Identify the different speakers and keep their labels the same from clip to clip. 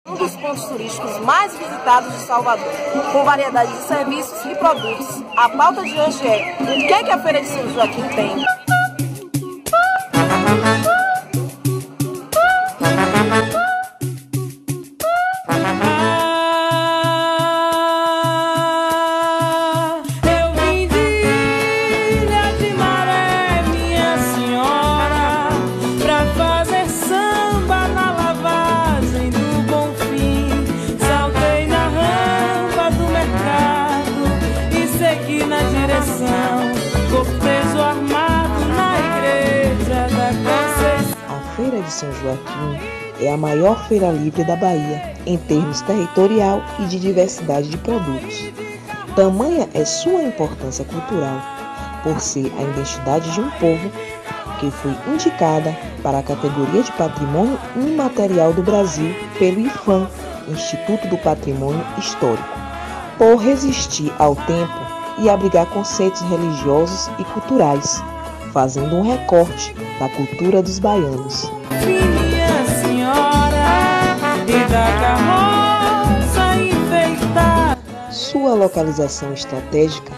Speaker 1: Um dos pontos turísticos mais visitados de Salvador, com variedade de serviços e produtos. A pauta de hoje é: o que a Feira de São Joaquim tem?
Speaker 2: Na direção, cortejo armado na igreja da Conceição.
Speaker 3: A Feira de São Joaquim é a maior feira livre da Bahia, em termos territorial e de diversidade de produtos. Tamanha é sua importância cultural, por ser a identidade de um povo que foi indicada para a categoria de Patrimônio Imaterial do Brasil pelo IPHAN, Instituto do Patrimônio Histórico, por resistir ao tempo e abrigar conceitos religiosos e culturais, fazendo um recorte da cultura dos baianos.
Speaker 2: Minha senhora, e da carroça enfeitada.
Speaker 3: Sua localização estratégica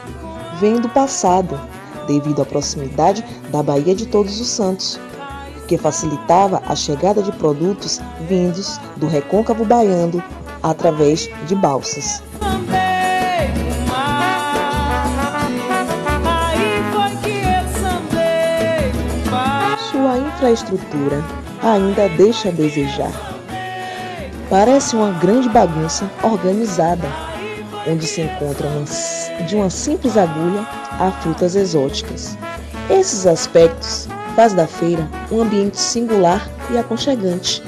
Speaker 3: vem do passado, devido à proximidade da Baía de Todos os Santos, que facilitava a chegada de produtos vindos do recôncavo baiano através de balsas. Sua infraestrutura ainda deixa a desejar. Parece uma grande bagunça organizada, onde se encontra de uma simples agulha a frutas exóticas. Esses aspectos fazem da feira um ambiente singular e aconchegante.